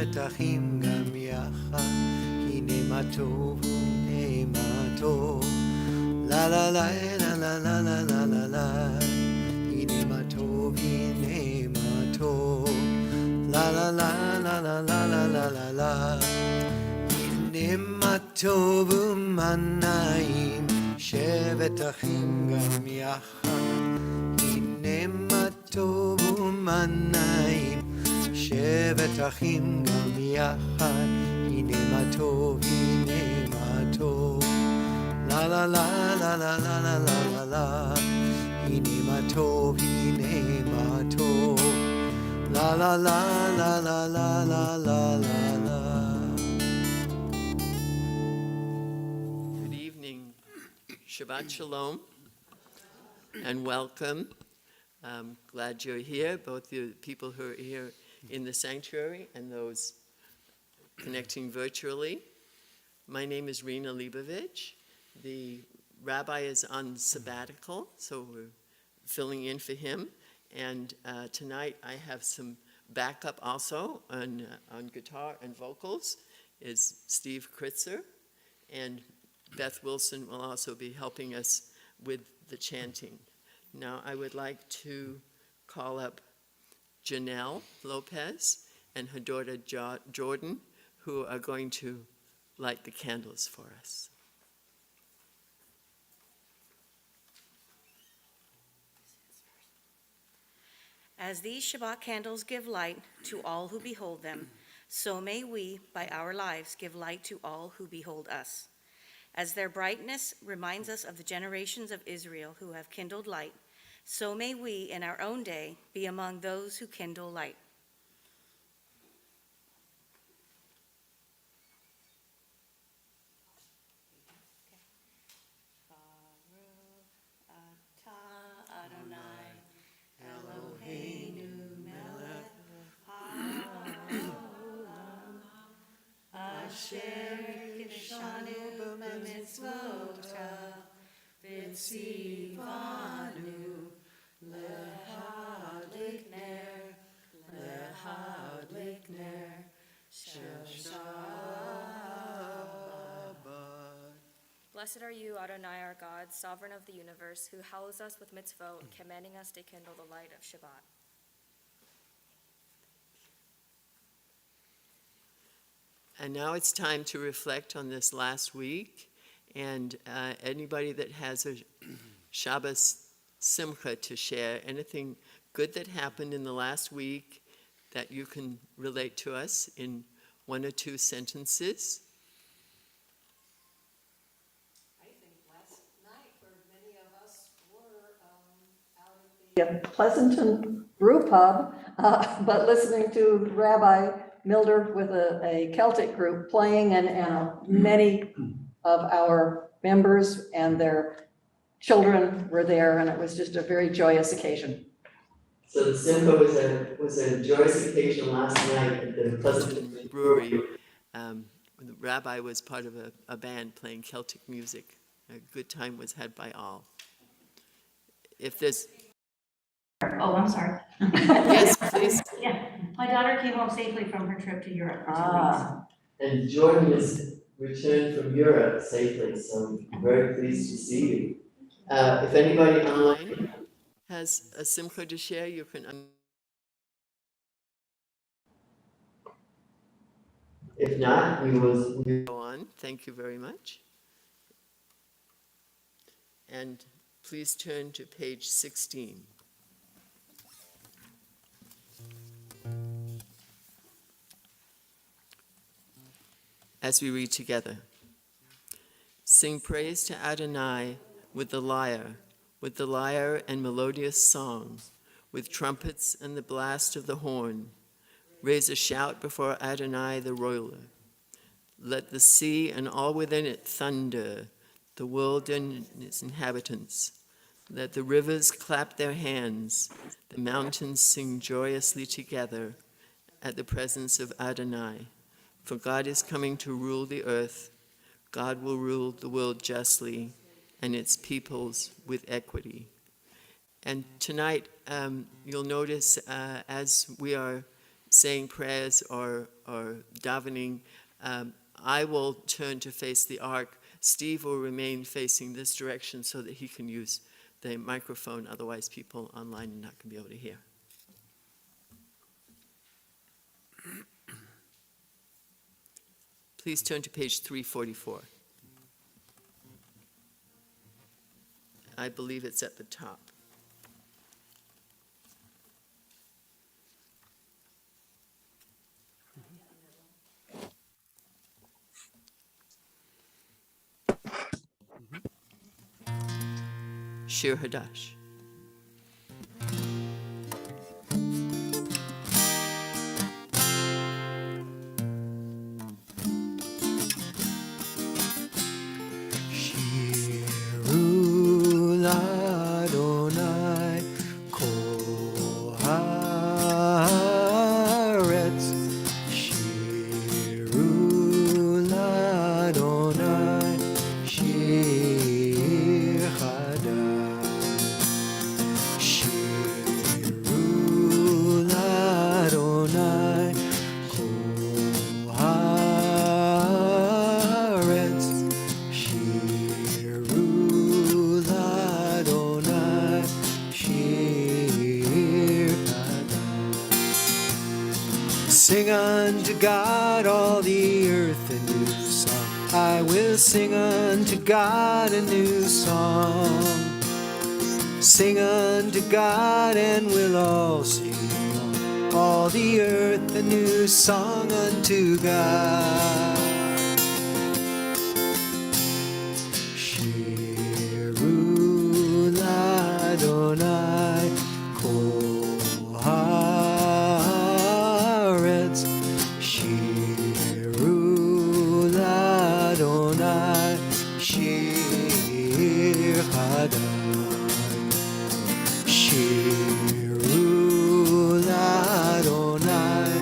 שבת אחים גם יחד, הנה מה טוב הנה מה טוב, לה לה לה לה לה לה לה לה לה לה, הנה מה טוב הנה מה טוב, לה לה לה לה לה לה לה לה לה לה, הנה מה טוב ומה נעים, שבת אחים גם יחד, הנה מה טוב ומה נעים, שבת אחים גם יחד, הנה מה טוב הנה מה טוב, לה לה לה לה לה לה לה לה לה לה, הנה מה טוב הנה מה טוב, לה לה לה לה לה לה לה לה לה לה. Good evening, Shabbat Shalom, and welcome. I'm glad you're here, both the people who are here in the sanctuary and those connecting virtually. My name is Rena Leibovich. The rabbi is on sabbatical, so we're filling in for him. And tonight I have some backup also on guitar and vocals is Steve Kritzer, and Beth Wilson will also be helping us with the chanting. Now I would like to call up Janelle Lopez and her daughter Jordan, who are going to light the candles for us. As these Shabbat candles give light to all who behold them, so may we, by our lives, give light to all who behold us. As their brightness reminds us of the generations of Israel who have kindled light, so may we, in our own day, be among those who kindle light. Blessed are you, Adonai, our God, sovereign of the universe, who hallows us with mitzvot, commanding us to kindle the light of Shabbat. And now it's time to reflect on this last week, and anybody that has a Shabbos simcha to share, anything good that happened in the last week that you can relate to us in one or two sentences. I think last night, where many of us were out at the Pleasanton Brew Pub, but listening to Rabbi Milder with a Celtic group playing, and many of our members and their children were there, and it was just a very joyous occasion. So the simcha was a joyous occasion last night at the Pleasanton Brewery. The rabbi was part of a band playing Celtic music. A good time was had by all. If there's... Oh, I'm sorry. Yes, please. Yeah, my daughter came home safely from her trip to Europe for 2 weeks. And Jordan has returned from Europe safely, so I'm very pleased to see you. If anybody online has a simcha to share, you can... If not, we will go on. Thank you very much. And please turn to page 16. As we read together. Sing praise to Adonai with the lyre and melodious song, with trumpets and the blast of the horn. Raise a shout before Adonai the roiler. Let the sea and all within it thunder, the world and its inhabitants. Let the rivers clap their hands, the mountains sing joyously together at the presence of Adonai. For God is coming to rule the earth. God will rule the world justly and its peoples with equity. And tonight, you'll notice as we are saying prayers or davening, I will turn to face the ark. Steve will remain facing this direction so that he can use the microphone, otherwise people online are not going to be able to hear. Please turn to page 344. I believe it's at the top. Shir Hadash. Shiru l'Adonai kol haaretz. Shiru l'Adonai shir chadash. Shiru l'Adonai kol haaretz. Shiru l'Adonai shir chadash. Sing unto God all the earth a new song. I will sing unto God a new song. Sing unto God and we'll all sing along. All the earth a new song unto God. Shiru l'Adonai kol haaretz. Shiru l'Adonai shir chadash. Shiru l'Adonai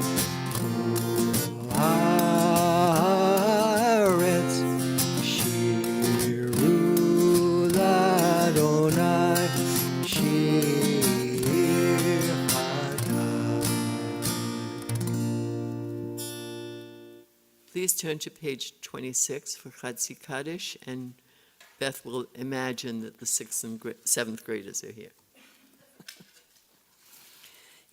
kol haaretz. Shiru l'Adonai shir chadash. Please turn to page 26 for Chatzi Kaddish, and Beth will imagine that the 6th and 7th graders are here.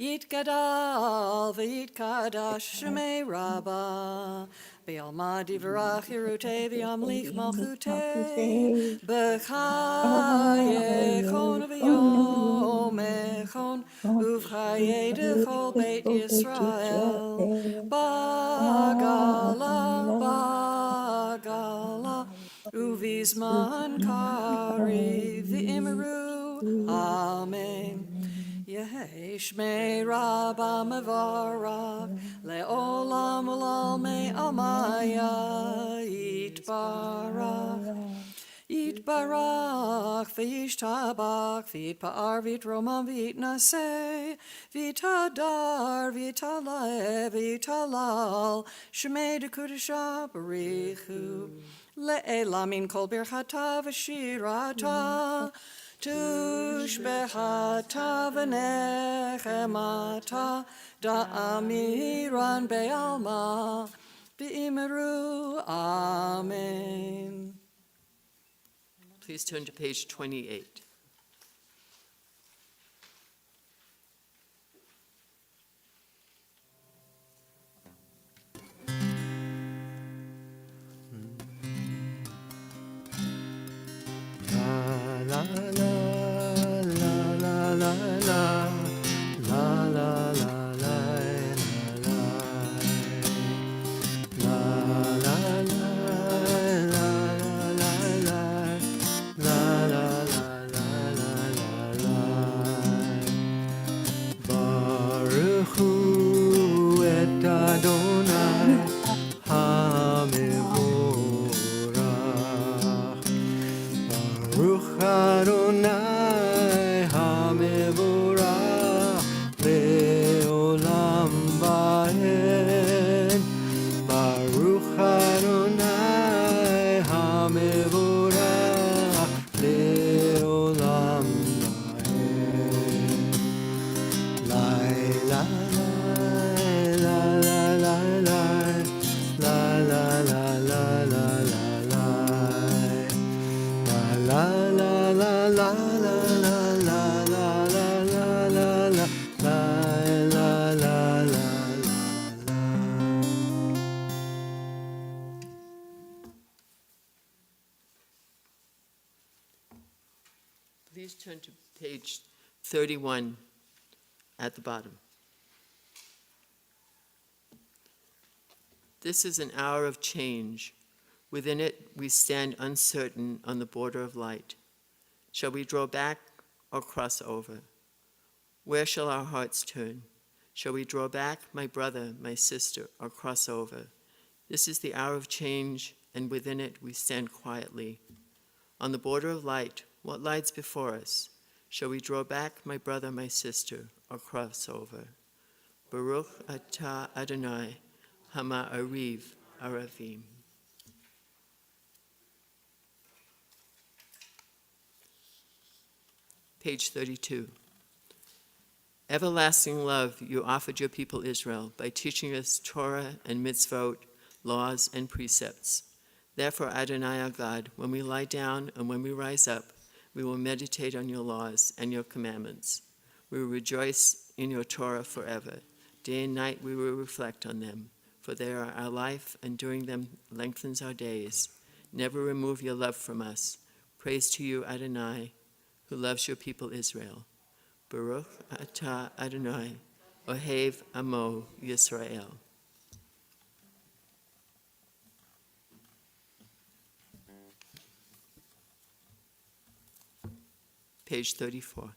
Yitgadal v'yitkadash shemei Rabbah B'yalma divrach yerutei v'yamlich malchutei B'chayechon v'yomechon Uv'chayei d'chol Beit Yisrael Bagala Uvizman kari v'imru Amen. Yehi Shmei Rabbah Mevarach Le'olam U'Lalmei Amaya Yitbarach V'yishtabach V'yitpa'ar V'yitromam V'yitnaseh V'yitadar V'yitalaeh V'yitalal Shmei D'Kudashah Barichu Le'elamin Kol Birchata V'shirata Tushbehata v'nechemata da'amiran be'alma v'imeru. Amen. Please turn to page 28. La la la la la la la la la la la la la la Baruch hu et Adonai hamevorach. Baruch Adonai hamevorach le'olam va'ed. Baruch Adonai hamevorach le'olam va'ed. La la la turn to page 31 at the bottom. This is an hour of change. Within it, we stand uncertain on the border of light. Shall we draw back or cross over? Where shall our hearts turn? Shall we draw back, my brother, my sister, or cross over? This is the hour of change, and within it we stand quietly. On the border of light, what lies before us? Shall we draw back, my brother, my sister, or cross over? Baruch atah Adonai, hama ariv aravim. Page 32. Everlasting love you offered your people Israel by teaching us Torah and mitzvot, laws and precepts. Therefore, Adonai our God, when we lie down and when we rise up, we will meditate on your laws and your commandments. We will rejoice in your Torah forever. Day and night we will reflect on them, for they are our life, and doing them lengthens our days. Never remove your love from us. Praise to you, Adonai, who loves your people Israel. Baruch atah Adonai, ohev amo Yisrael. Page 34.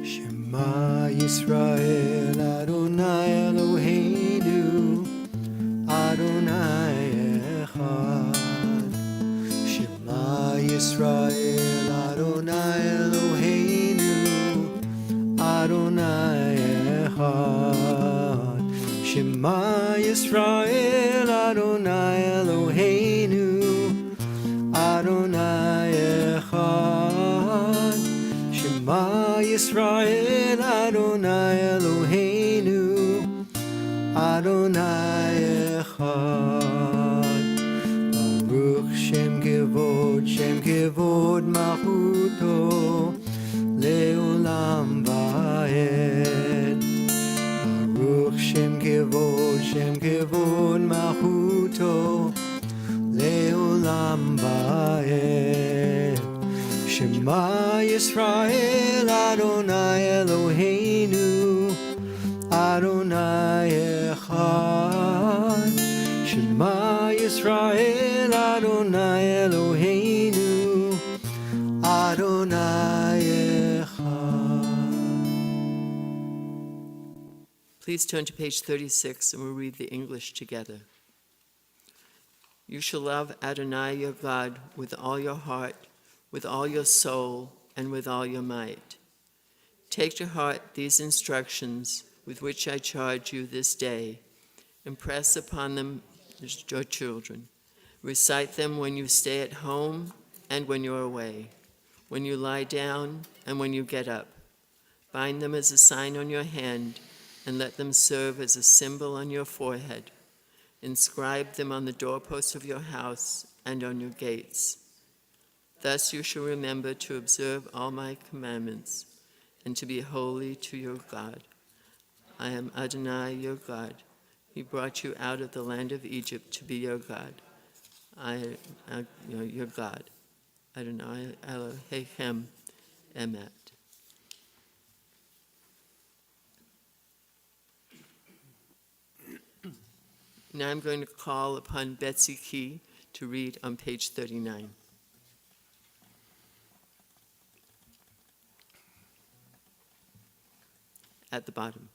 Shema Yisrael, Adonai Eloheinu, Adonai Echad. Shema Yisrael, Adonai Eloheinu, Adonai Echad. Shema Yisrael, Adonai Eloheinu, Adonai Echad. Shema Yisrael, Adonai Eloheinu, Adonai Echad. Baruch Shem Kevod Malchuto, Leolam Vaed. Baruch Shem Kevod Malchuto, Leolam Vaed. Shema Yisrael, Adonai Eloheinu, Adonai Echad. Shema Yisrael, Adonai Eloheinu, Adonai Echad. Please turn to page 36 and we'll read the English together. You shall love Adonai your God with all your heart, with all your soul, and with all your might. Take to heart these instructions with which I charge you this day. Impress upon them your children. Recite them when you stay at home and when you're away, when you lie down and when you get up. Bind them as a sign on your hand, and let them serve as a symbol on your forehead. Inscribe them on the doorposts of your house and on your gates. Thus you shall remember to observe all my commandments and to be holy to your God. I am Adonai your God. He brought you out of the land of Egypt to be your God. I am your God. Adonai Elohechem Emet. Now I'm going to call upon Betsy Key to read on page 39. At the bottom.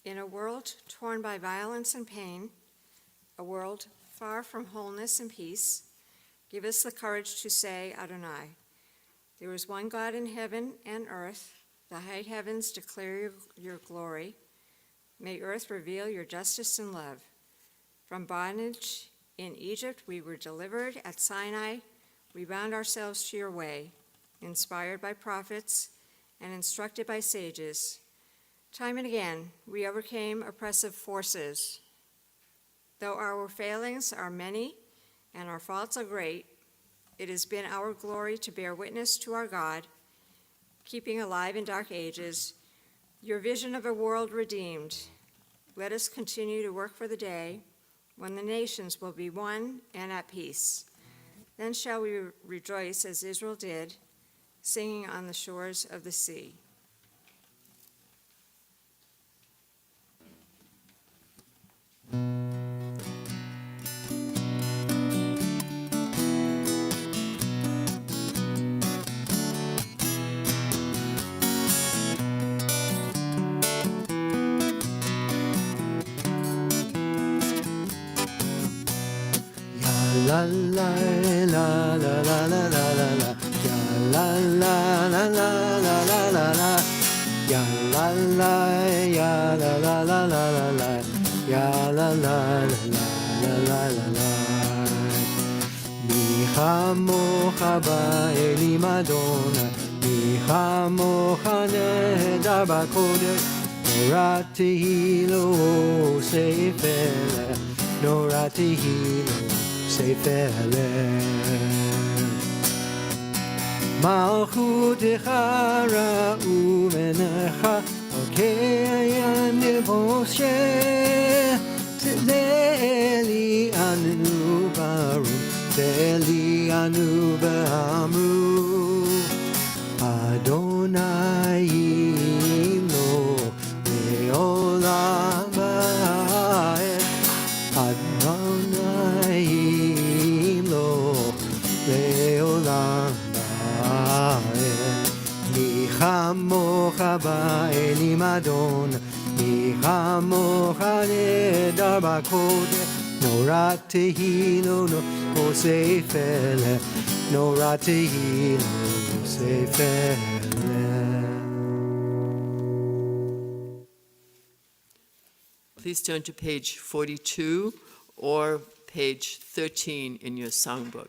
In a world torn by violence and pain, a world far from wholeness and peace, give us the courage to say, Adonai. There is one God in heaven and earth. The high heavens declare your glory. May earth reveal your justice and love. From bondage in Egypt we were delivered. At Sinai we bound ourselves to your way, inspired by prophets and instructed by sages. Time and again we overcame oppressive forces. Though our failings are many and our faults are great, it has been our glory to bear witness to our God keeping alive in dark ages your vision of a world redeemed. Let us continue to work for the day when the nations will be one and at peace. Then shall we rejoice as Israel did, singing on the shores of the sea. La la la la la la la la la. Ya la la la la la la la la. Ya la la ya la la la la la la. Ya la la la la la la la. Mi hamocha ba'elim Adonai. Mi hamocha nehedar b'kodesh. Norati lo sefer. Norati lo sefer. Malchutecha ra'u menecha Okeyan Moshe Le'eli anu baru Le'eli anu ba'amru Adonai lo le'olam ba'ed Adonai lo le'olam Mi hamocha ba'elim Adonai Mi hamocha nehedar b'kodesh Norat tehilo no sefer Norat tehilo no sefer. Please turn to page 42 or page 13 in your songbook.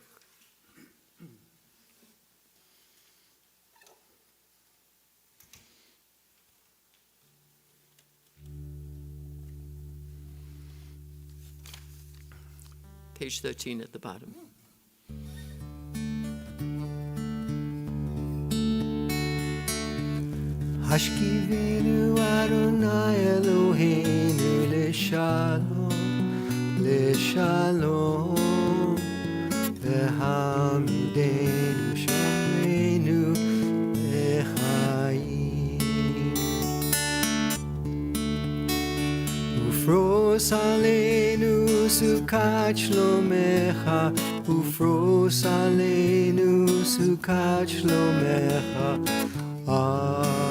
Page 13 at the bottom. Hashkivenu Adonai Eloheinu leshalom, leshalom. Vehamidenu shomrenu lechayim. Ufros aleinu sukat shlomecha, ufros aleinu sukat shlomecha. Amen.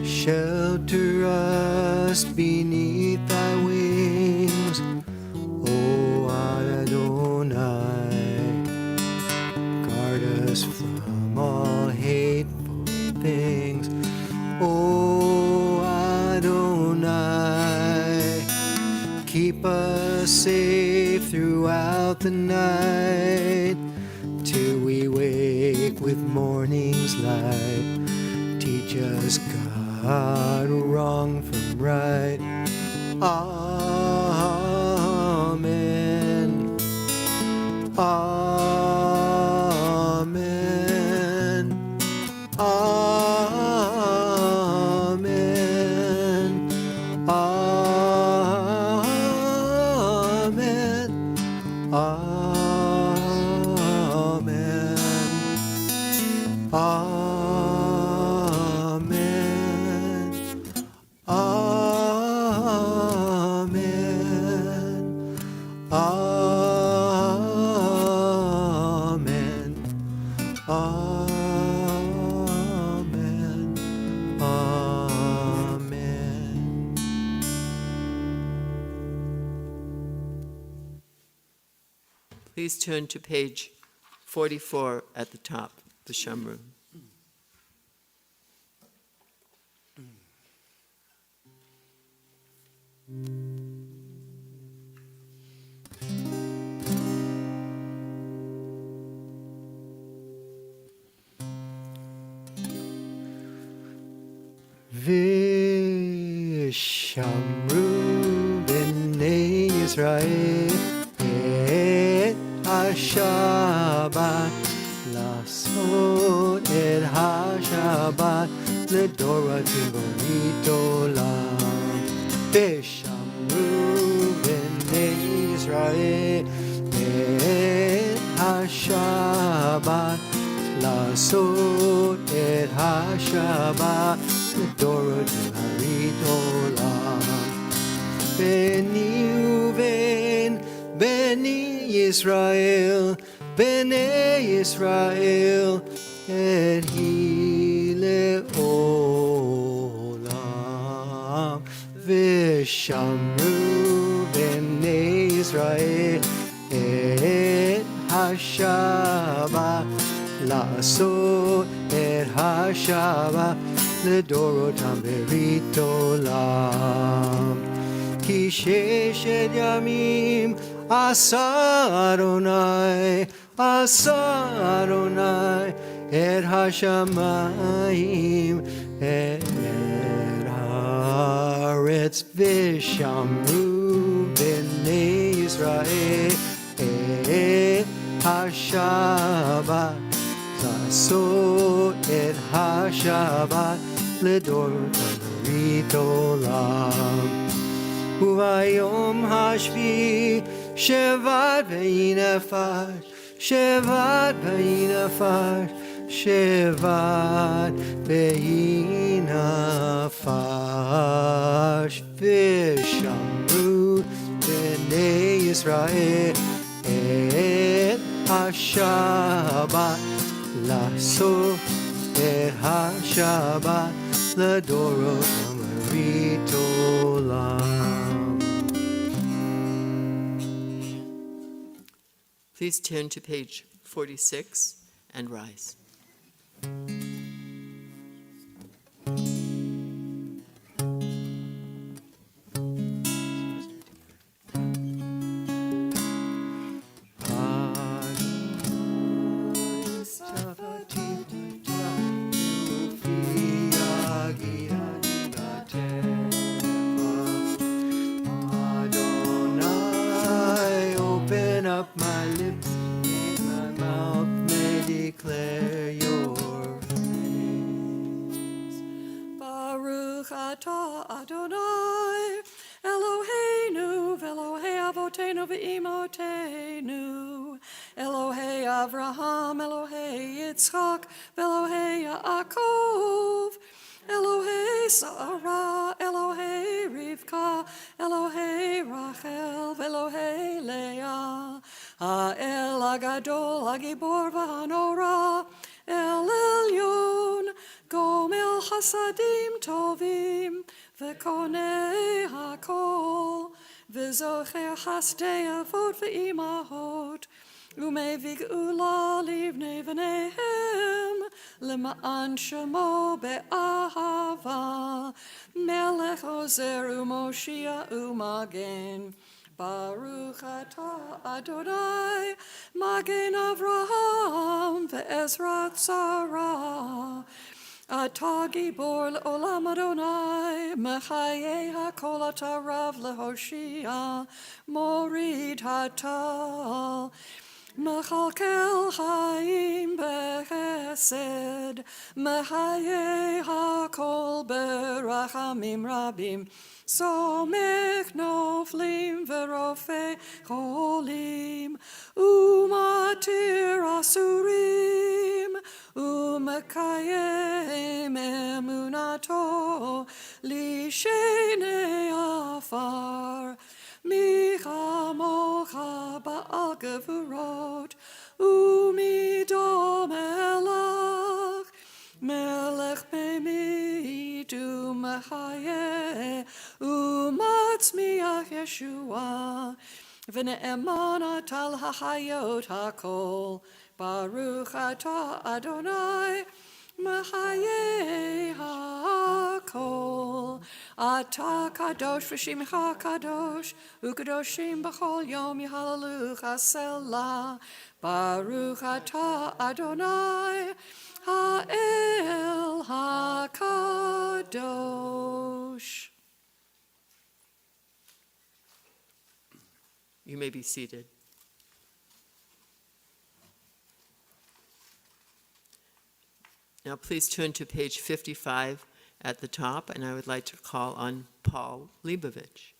Shelter us beneath thy wings, O Adonai. Guard us from all hateful things, O Adonai. Keep us safe throughout the night, till we wake with morning's light. Teach us, God, wrong from right. Amen. Amen. Amen. Amen. Amen. Amen. Amen. Amen. Amen. Amen. Please turn to page 44 at the top, the Shamru. Vishamru b'nei Israel et השבת, לעשות את השבת לדורות ברית עולם. ושמרו בני ישראל את השבת, לעשות את השבת לדורות ברית עולם. בני ובן בני ישראל, בני ישראל, אתהי לעולם. ושמרו בני ישראל את השבת, לעשות את השבת לדורותם ברית עולם. כי ששת ימים עשה אדוני, עשה אדוני את השמיים את הארץ. ושמרו בני ישראל את השבת, לעשות את השבת לדורותם ברית עולם. וביום השביעי שבת ויהי נפש, שבת ויהי נפש, שבת ויהי נפש. ושמרו בני ישראל את השבת, לעשות את השבת לדורות ברית עולם. Please turn to page 46 and rise. Up my lips, my mouth may declare your praise. Baruch atah Adonai, Eloheinu v'Elohei Avotenu v'Imotenu, Elohei Avraham, Elohei Yitzchak, v'Elohei Yaakov, Elohei Sarah, Elohei Rivka, Elohei Rachel, v'Elohei Leah, Ha'el Agadol, Hagibor v'Hanora, El Elyon, Gomel Chasadim Tovim, v'Konei HaKol, v'Zocher Chasdei Avot v'Imahot, Umevig Ula Livnei V'neihem, Lema'an Shemo Be'ahava, Melech Ozer U'Moshia U'Magen, Baruch atah Adonai, Magen Avraham ve'Ezrat Sarah, Atah Gibor le'olam Adonai, Mechayei hakol atah Rav lehoshia, Morid hatal, Mechalkel Chaim bechesed, Mechayei hakol berachamim rabim, Somech noflim verofe cholim, umatir asurim, umekayem emunato, lishene afar, michamocha ba'al gevurot, umidom elach, melech memit umechayeh, umatzmiach Yeshua, v'ne'eman atal hachayot hakol, Baruch atah Adonai, Mechayeh hakol. Atah kadosh v'shimcha kadosh, u'kadoshim b'chol yom yihalalucha selah. Baruch atah Adonai, ha'el hakadosh. You may be seated. Now please turn to page 55 at the top, and I would like to call on Paul Leibovich.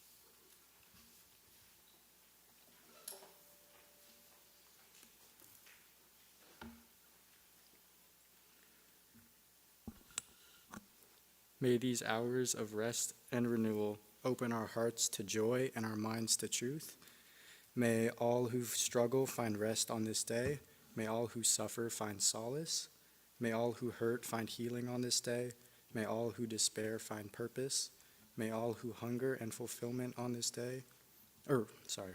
May these hours of rest and renewal open our hearts to joy and our minds to truth. May all who struggle find rest on this day. May all who suffer find solace. May all who hurt find healing on this day. May all who despair find purpose. May all who hunger and fulfillment on this day.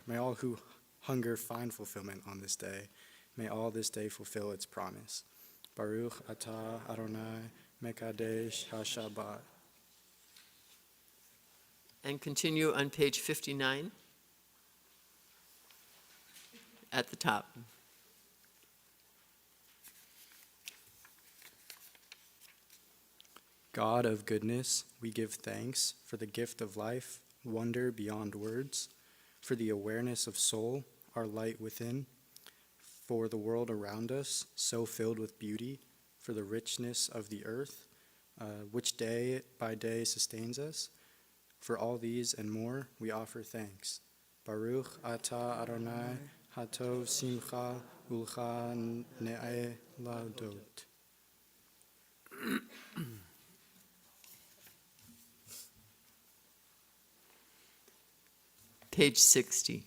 May all who hunger find fulfillment on this day. May all this day fulfill its promise. Baruch atah Adonai Mekadesh HaShabbat. And continue on page 59 at the top. God of goodness, we give thanks for the gift of life, wonder beyond words, for the awareness of soul, our light within, for the world around us, so filled with beauty, for the richness of the earth, which day by day sustains us. For all these and more, we offer thanks. Baruch atah Adonai hatov simcha ulcha ne'eladot. Page 60.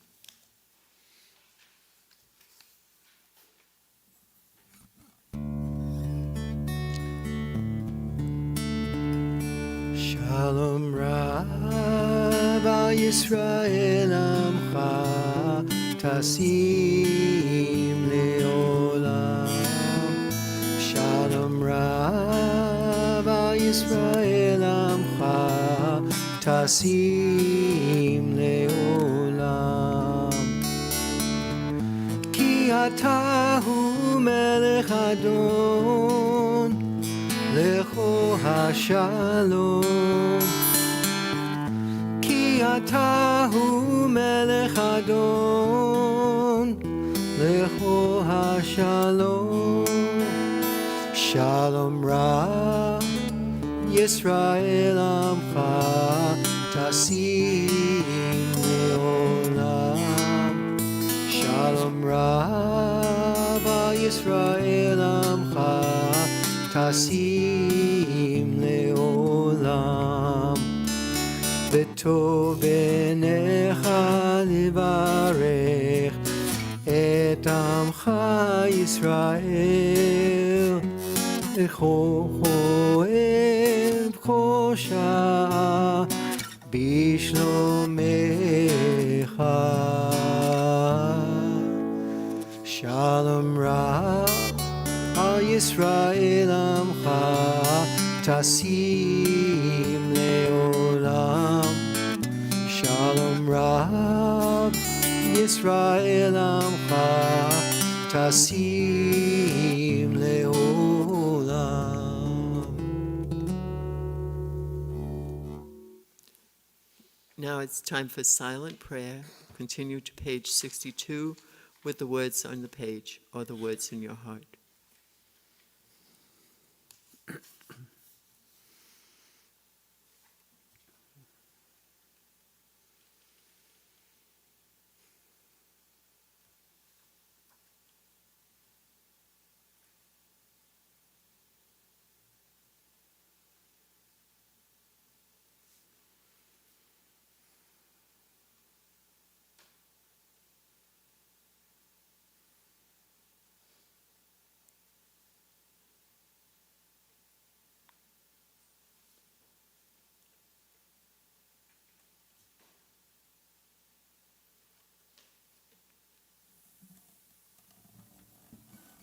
Shalom Rab al Yisrael Amcha Tasim Leolam. Shalom Rab al Yisrael Amcha Tasim Leolam. Ki ata hu melech Adon Lecho HaShalom. Ki ata hu melech Adon Lecho HaShalom. Shalom Ra Yisrael Amcha Tasim Leolam. Shalom Rabba Yisrael Amcha Tasim Leolam. V'tov b'necha livarech et Amcha Yisrael Echoel Kosha Bishlomecha. Shalom Ra al Yisrael Amcha Tasim Leolam. Shalom Ra Yisrael Amcha Tasim Leolam. Now it's time for silent prayer. Continue to page 62 with the words on the page or the words in your heart.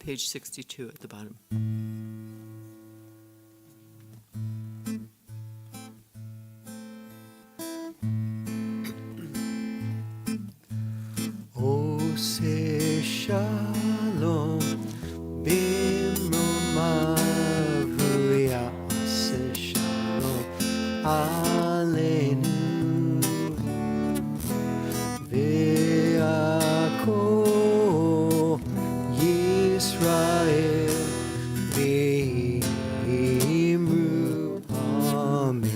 Page 62 at the bottom. Ose shalom bimromav yaseh shalom aleinu ve'al Yisrael V'imru Amen.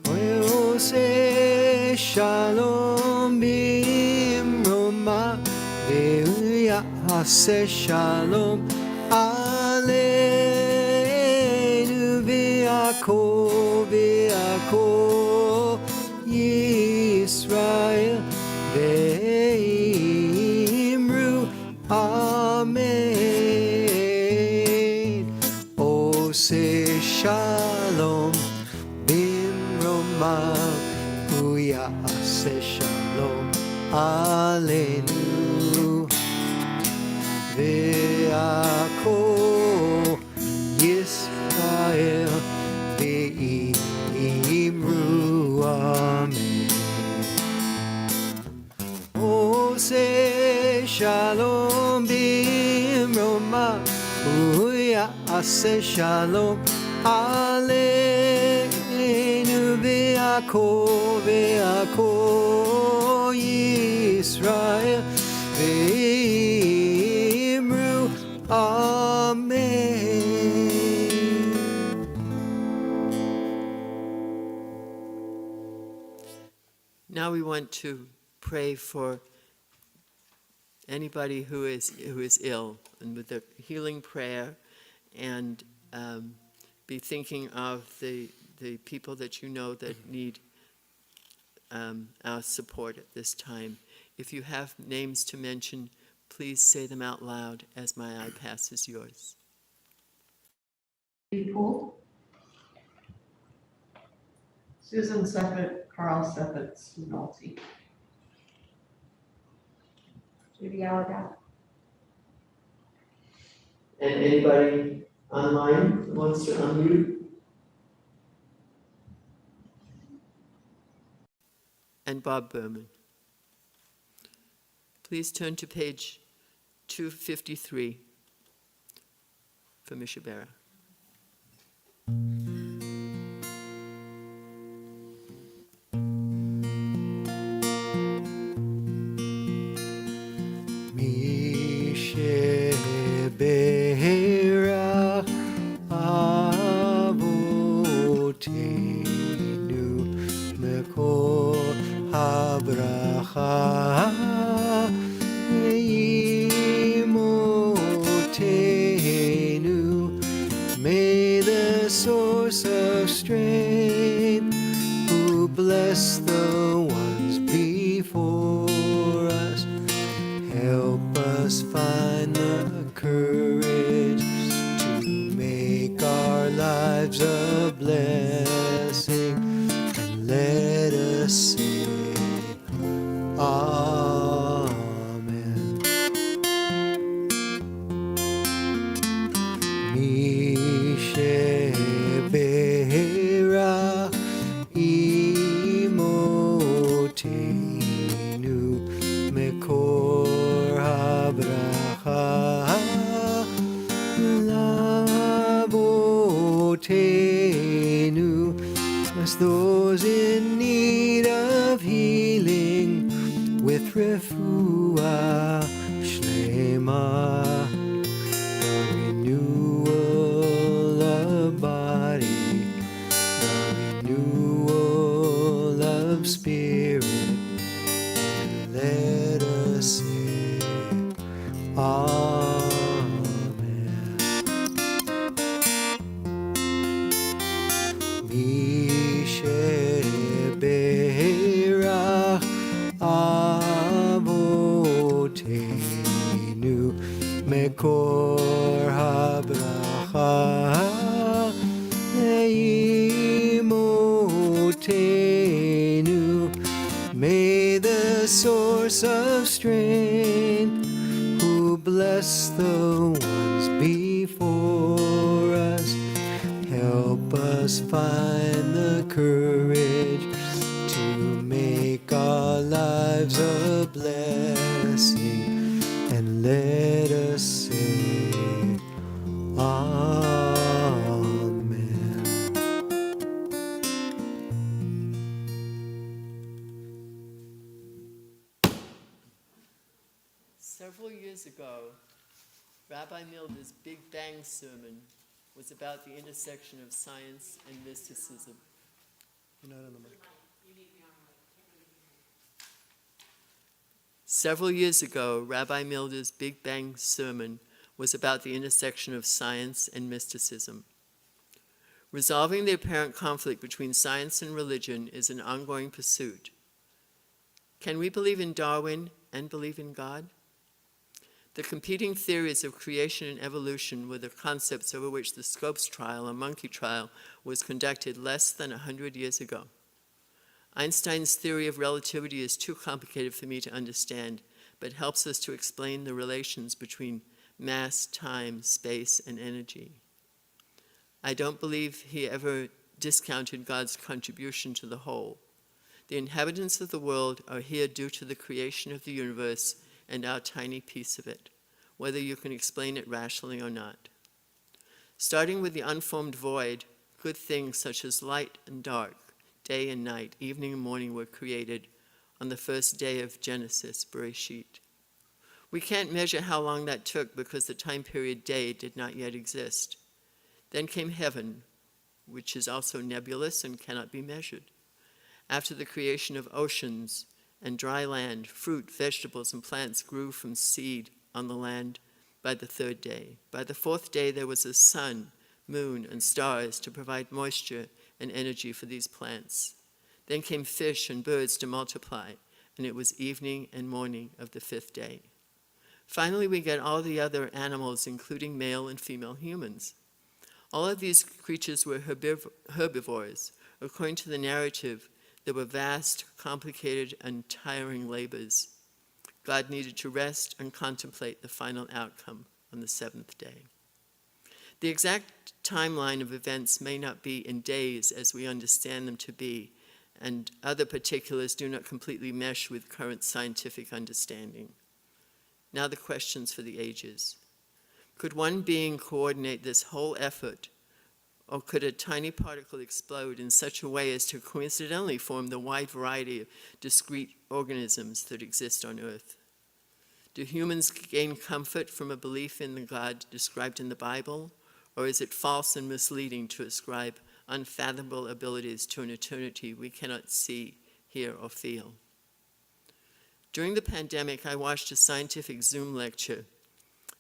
Ve'oseh Shalom B'imroma Ve'yaseh Shalom Aleinu V'yakov V'yakov Yisrael Ve'imru Amen. Oseh Shalom Bimroma Uyaseh Shalom Aleinu Ve'yakov Yisrael Ve'imru Amen. Oseh Shalom Bimroma Uyaseh Shalom Aleinu Ve'yakov Ve'yakov Yisrael Ve'imru Amen. Now we want to pray for anybody who is ill, and with the healing prayer, and be thinking of the people that you know that need our support at this time. If you have names to mention, please say them out loud as my eye passes yours. Poole. Susan Seffett, Carl Seffett, Sue Nolte. Judy Allerga. And anybody online who wants to unmute? And Bob Berman. Please turn to page 253 for Mishabera. Mishabera Avotenu Mekor Habracha Imotenu. May the source of strength who bless the ones before us help us find the courage to make our lives a blessing, and let us say Amen. Mishabera Imotenu Mekor Habracha Lavotenu. Bless those in need of healing with refuah shlema, the renewal of body, the renewal of spirit, and let us say Amen. Mishabera Avotenu Mekor Habracha Imotenu. May the source of strength who bless the ones before us help us find the courage to make our lives a blessing, and let us say Amen. Several years ago, Rabbi Milder's Big Bang sermon was about the intersection of science and mysticism. You're not on the mic. Several years ago, Rabbi Milder's Big Bang sermon was about the intersection of science and mysticism. Resolving the apparent conflict between science and religion is an ongoing pursuit. Can we believe in Darwin and believe in God? The competing theories of creation and evolution were the concepts over which the Scopes trial, a monkey trial, was conducted less than 100 years ago. Einstein's theory of relativity is too complicated for me to understand, but helps us to explain the relations between mass, time, space, and energy. I don't believe he ever discounted God's contribution to the whole. The inhabitants of the world are here due to the creation of the universe and our tiny piece of it, whether you can explain it rationally or not. Starting with the unformed void, good things such as light and dark, day and night, evening and morning were created on the first day of Genesis, Bereshit. We can't measure how long that took because the time period day did not yet exist. Then came heaven, which is also nebulous and cannot be measured. After the creation of oceans and dry land, fruit, vegetables, and plants grew from seed on the land by the third day. By the fourth day there was a sun, moon, and stars to provide moisture and energy for these plants. Then came fish and birds to multiply, and it was evening and morning of the fifth day. Finally, we get all the other animals, including male and female humans. All of these creatures were herbivores. According to the narrative, there were vast, complicated, and tiring labors. God needed to rest and contemplate the final outcome on the seventh day. The exact timeline of events may not be in days as we understand them to be, and other particulars do not completely mesh with current scientific understanding. Now the questions for the ages. Could one being coordinate this whole effort, or could a tiny particle explode in such a way as to coincidentally form the wide variety of discrete organisms that exist on Earth? Do humans gain comfort from a belief in the God described in the Bible, or is it false and misleading to ascribe unfathomable abilities to an eternity we cannot see, hear, or feel? During the pandemic, I watched a scientific Zoom lecture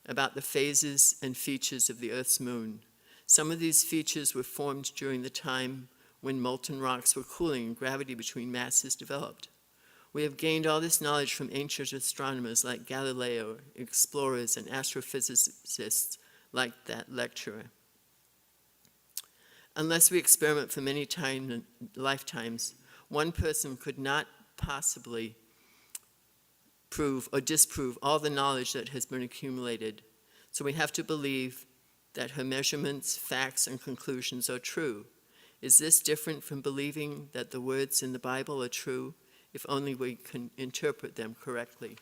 about the phases and features of the Earth's moon. Some of these features were formed during the time when molten rocks were cooling and gravity between masses developed. We have gained all this knowledge from ancient astronomers like Galileo, explorers, and astrophysicists like that lecturer. Unless we experiment for many lifetimes, one person could not possibly prove or disprove all the knowledge that has been accumulated. So we have to believe that her measurements, facts, and conclusions are true. Is this different from believing that the words in the Bible are true, if only we can interpret them correctly?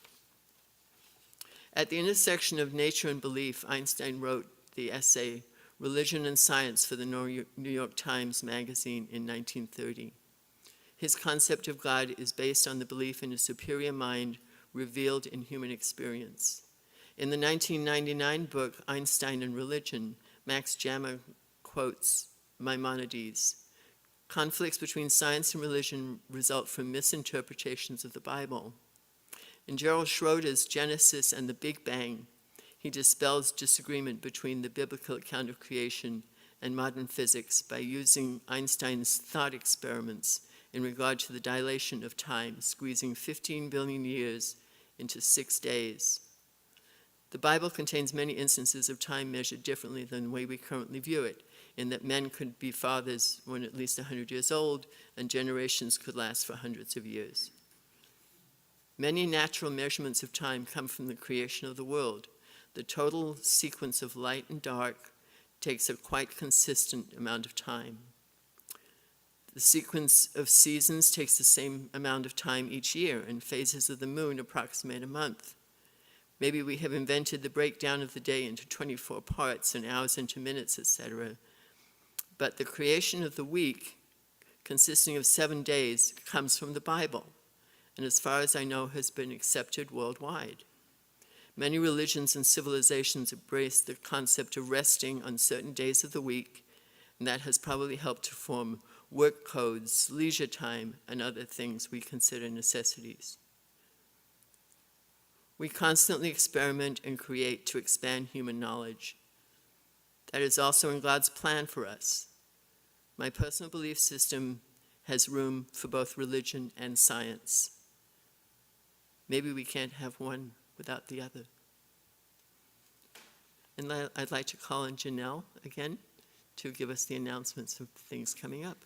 At the intersection of nature and belief, Einstein wrote the essay Religion and Science for the New York Times Magazine in 1930. His concept of God is based on the belief in a superior mind revealed in human experience. In the 1999 book, Einstein and Religion, Max Jammer quotes Maimonides. Conflicts between science and religion result from misinterpretations of the Bible. In Gerald Schroeder's Genesis and the Big Bang, he dispels disagreement between the biblical account of creation and modern physics by using Einstein's thought experiments in regard to the dilation of time, squeezing 15 billion years into 6 days. The Bible contains many instances of time measured differently than the way we currently view it, in that men could be fathers when at least 100 years old, and generations could last for hundreds of years. Many natural measurements of time come from the creation of the world. The total sequence of light and dark takes a quite consistent amount of time. The sequence of seasons takes the same amount of time each year, and phases of the moon approximate a month. Maybe we have invented the breakdown of the day into 24 parts and hours into minutes, etc. But the creation of the week, consisting of 7 days, comes from the Bible, and as far as I know, has been accepted worldwide. Many religions and civilizations embrace the concept of resting on certain days of the week, and that has probably helped to form work codes, leisure time, and other things we consider necessities. We constantly experiment and create to expand human knowledge. That is also in God's plan for us. My personal belief system has room for both religion and science. Maybe we can't have one without the other. And I'd like to call on Janelle again to give us the announcements of things coming up.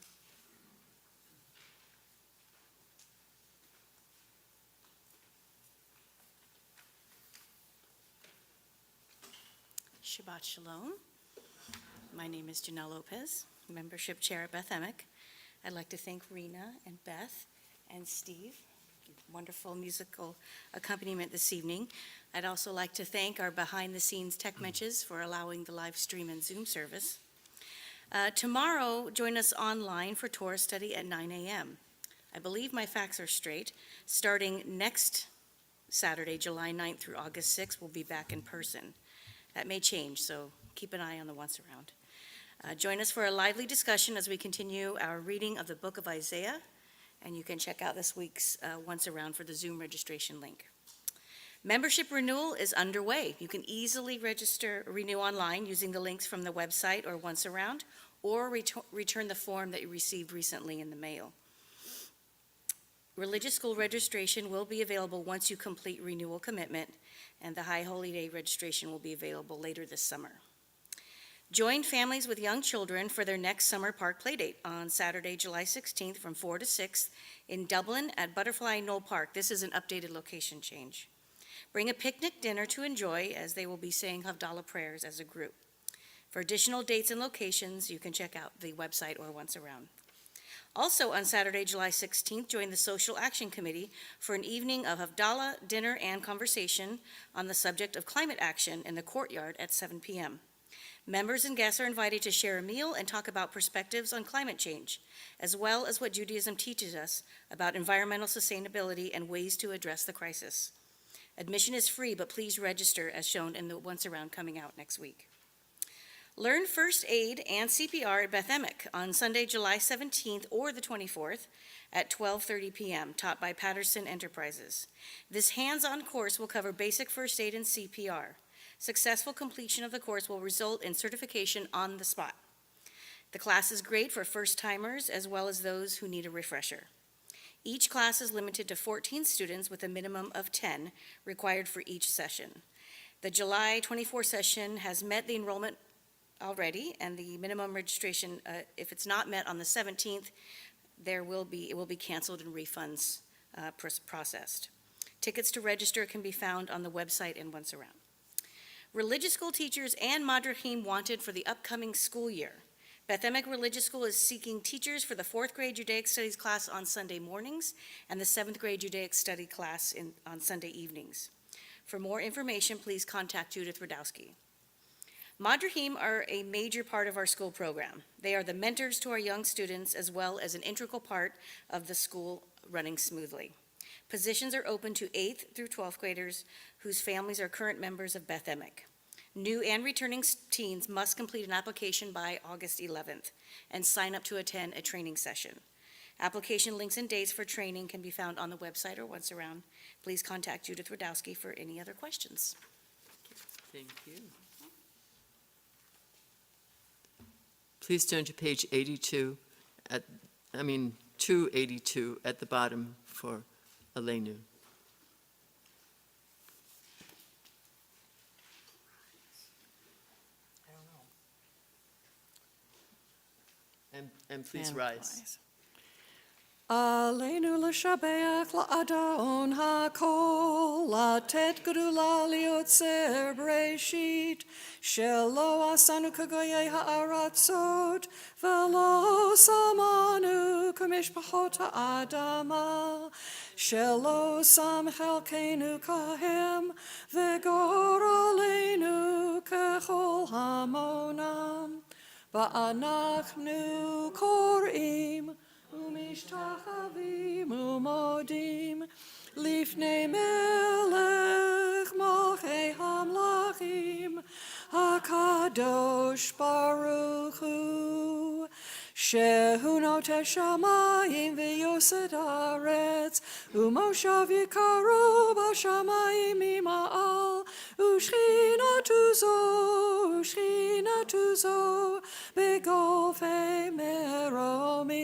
Shabbat Shalom. My name is Janelle Lopez, membership chair at Beth Emek. I'd like to thank Rena and Beth and Steve. Wonderful musical accompaniment this evening. I'd also like to thank our behind-the-scenes tech menches for allowing the live stream and Zoom service. Tomorrow, join us online for Torah study at 9 a.m. I believe my facts are straight. Starting next Saturday, July 9th through August 6th, we'll be back in person. That may change, so keep an eye on the once around. Join us for a lively discussion as we continue our reading of the book of Isaiah, and you can check out this week's once around for the Zoom registration link. Membership renewal is underway. You can easily renew online using the links from the website or once around, or return the form that you received recently in the mail. Religious school registration will be available once you complete renewal commitment, and the High Holy Day registration will be available later this summer. Join families with young children for their next summer park playdate on Saturday, July 16th from 4 to 6 in Dublin at Butterfly Knoll Park. This is an updated location change. Bring a picnic dinner to enjoy, as they will be saying Havdalah prayers as a group. For additional dates and locations, you can check out the website or once around. Also on Saturday, July 16th, join the Social Action Committee for an evening of Havdalah, dinner, and conversation on the subject of climate action in the courtyard at 7 p.m. Members and guests are invited to share a meal and talk about perspectives on climate change, as well as what Judaism teaches us about environmental sustainability and ways to address the crisis. Admission is free, but please register as shown in the once around coming out next week. Learn first aid and CPR at Beth Emek on Sunday, July 17th or the 24th at 12:30 p.m., taught by Patterson Enterprises. This hands-on course will cover basic first aid and CPR. Successful completion of the course will result in certification on the spot. The class is great for first-timers as well as those who need a refresher. Each class is limited to 14 students with a minimum of 10 required for each session. The July 24 session has met the enrollment already, and the minimum registration, if it's not met on the 17th, it will be canceled and refunds processed. Tickets to register can be found on the website and once around. Religious school teachers and madrachim wanted for the upcoming school year. Beth Emek Religious School is seeking teachers for the 4th grade Judaic Studies class on Sunday mornings and the 7th grade Judaic Study class on Sunday evenings. For more information, please contact Judith Radowski. Madrachim are a major part of our school program. They are the mentors to our young students as well as an integral part of the school running smoothly. Positions are open to 8th through 12th graders whose families are current members of Beth Emek. New and returning teens must complete an application by August 11th and sign up to attend a training session. Application links and dates for training can be found on the website or once around. Please contact Judith Radowski for any other questions. Thank you. Please turn to page 82, 282 at the bottom for Aleinu. And please rise. Aleinu l'shabeach la'adon ha'kol, latet gedula liotzer breshit, shelo asanu kagoyei ha'aratzot, velo samanu kamishpachot ha'adama, shelo sam chelkeinu kahem, vegor aleinu kechol hamonam, va'anachnu korim, ומשתחווים ומודים לפני מלך מלכי המלכים, הקדוש ברוך הוא, שהוא נוטה שמיים ויוסד הארץ, ומושב יקרו בשמיים ממעל, ושכינתו זו בגופי מרומים,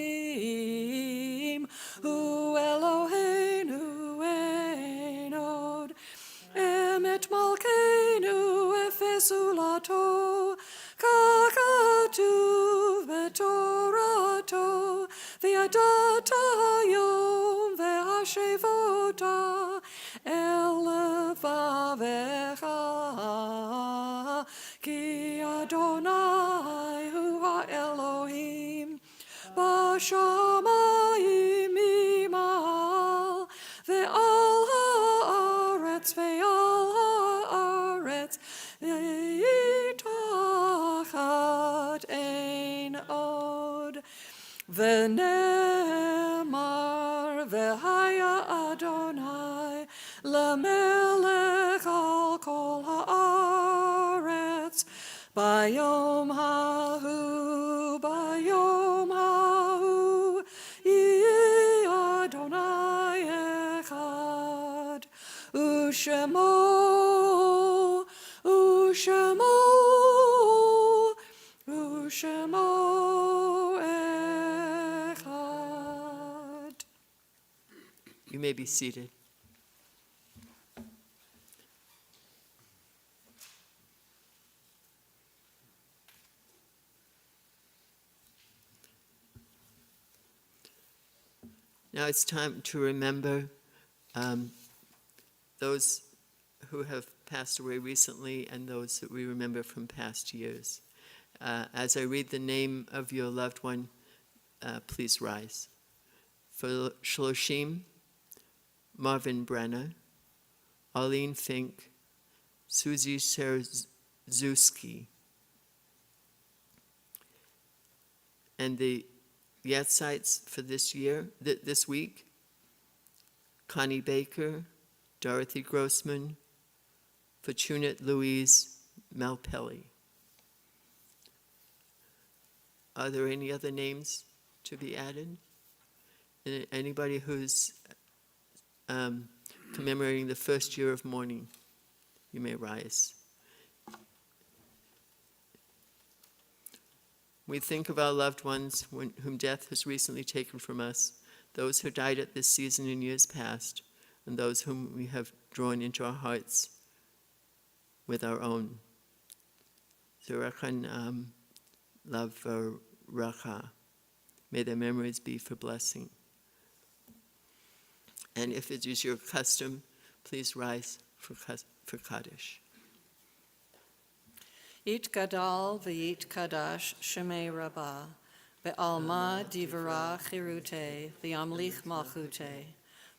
הוא אלוהינו אין עוד. אמת מלכנו אפס זולתו, כך כתוב בתורתו, וידעת היום והשבות אל לבבך, כי אדוני הוא האלוהים בשמיים ממעל, ועל הארץ ויתחת אין עוד. ונאמר והיה אדוני למלך על כל הארץ, ביום ההוא יהיה אדוני אחד, ושמו אחד. You may be seated. Now it's time to remember those who have passed away recently and those that we remember from past years. As I read the name of your loved one, please rise. For Shloshim, Marvin Brenner, Arlene Fink, Susie Serzuski, and the Yahrzeits for this year, this week, Connie Baker, Dorothy Grossman, Fortunate Louise Malpelli. Are there any other names to be added? Anybody who's commemorating the first year of mourning, you may rise. We think of our loved ones whom death has recently taken from us, those who died at this season in years past, and those whom we have drawn into our hearts with our own. Zerachan Lavaracha. May their memories be for blessing. And if it is your custom, please rise for Kaddish. Yit gadal v'yit kadash shemei rabbah, ve'alma divara chirute v'yamlich malchute,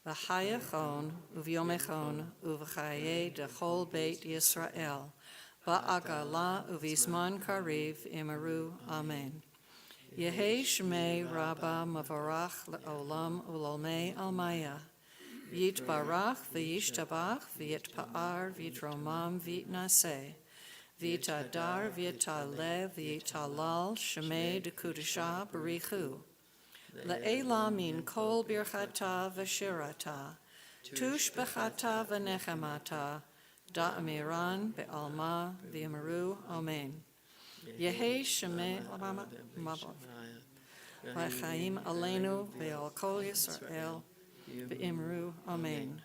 v'chayachon uvyomechon uv'chaye dechol beit Yisrael, v'agala uvizman kariv imaru, amen. Yehi shemei rabbah mavarach le'olam u'lolmei almaya, yit barach v'yishtabach v'yitpa'ar v'yitromam v'yitnaseh, V'yitadar v'yitaleh v'yitalal shemei dekudesha barichu. Le'ela min kol birchata v'shirata, tush bechata v'nechemata, da'amiran be'alma v'yimaru, amen. Yehi shemei v'chaim aleinu ve'al kol Yisrael v'yimaru, amen.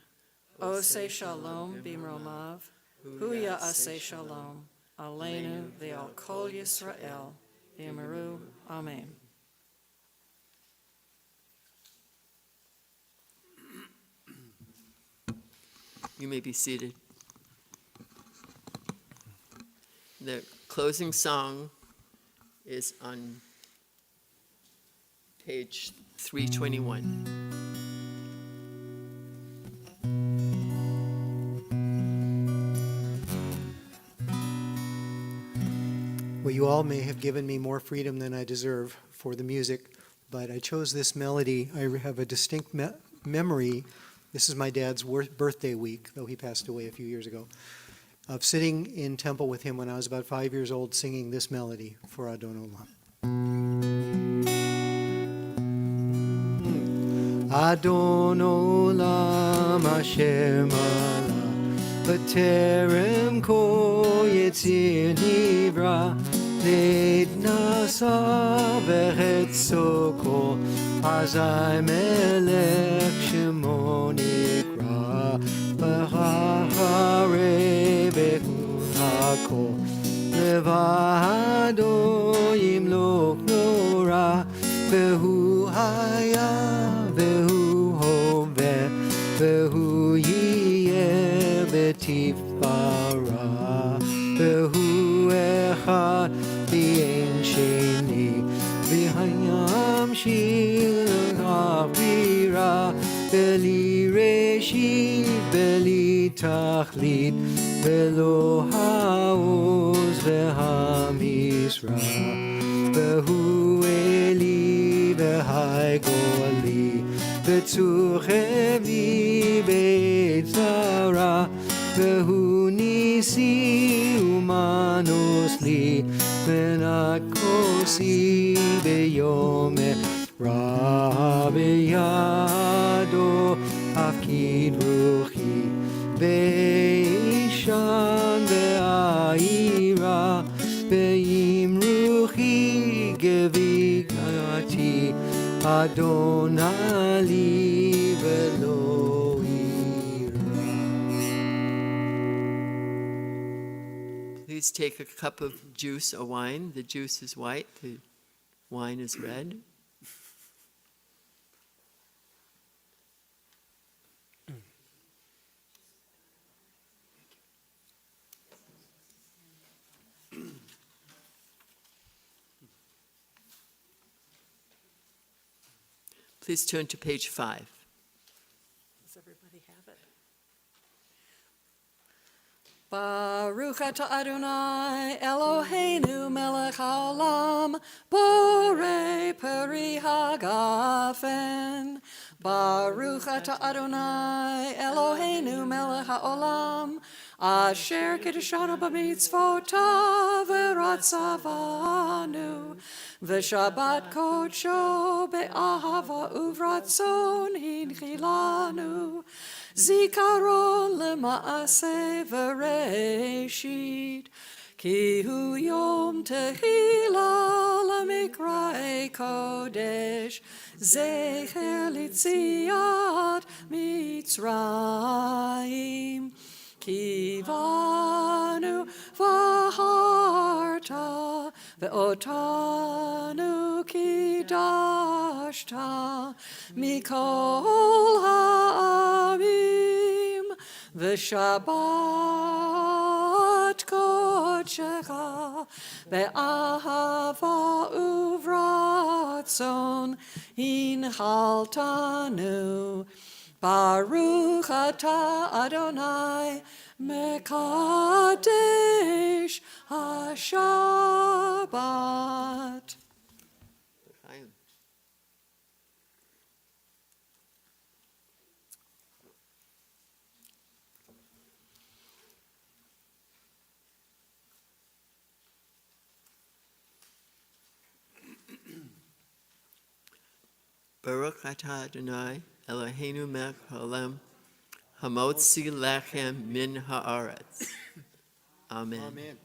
Oseh shalom b'imromav, hu ya'aseh shalom. Aleinu ve'al kol Yisrael, v'yimaru, amen. You may be seated. The closing song is on page 321. Well, you all may have given me more freedom than I deserve for the music, but I chose this melody. I have a distinct memory. This is my dad's birthday week, though he passed away a few years ago. of sitting in temple with him when I was about 5 years old, singing this melody for Adon Olam. Adon Olam Asher Malach B'terem Kol Yetzir Nivra Leit Nasa V'Chetzo Kol Azai Melech Shemo Nikra B'Harei B'Hun HaKol Levado Yimlok Nora V'Hu Haya V'Hu Hoveh V'Hu Yiyeh B'Tifara V'Hu Echad V'Ein Sheni V'Hayam Shir HaBira B'Li Reshit B'Li Tachlit V'Lo Ha'oz V'Hamisra V'Hu Eli V'Hai Goli V'Tzuchevi B'Etzara V'Hu Nisi Umanos Li V'Nat Kosi B'Yomeh Ra B'Yado Afkid Ruchi Be'ishan Be'aira Be'im Ruchi Gevigati Adonali Velo Ira. Please take a cup of juice or wine. The juice is white, the wine is red. Please turn to page 5. Does everybody have it? Baruch atah Adonai Eloheinu melech haolam borei peri hagafen. Baruch atah Adonai Eloheinu melech haolam asher kiddushanu b'mitzvotav v'ratzavanu v'shabbat kodsho be'ahava uvratzon hinchilanu zikaron lema'aseh v'reshit ki hu yom tehila lamikra'ei kodesh zecher litziat Mitzrayim Kivanu v'harta ve'otanu kidashta mikol ha'amim v'shabbat kodshecha be'ahava uvratzon inhaltanu Baruch atah Adonai Mekadesh HaShabbat. Baruch atah Adonai Eloheinu melech haolam hamotzi lechem min haaretz. Amen. Amen.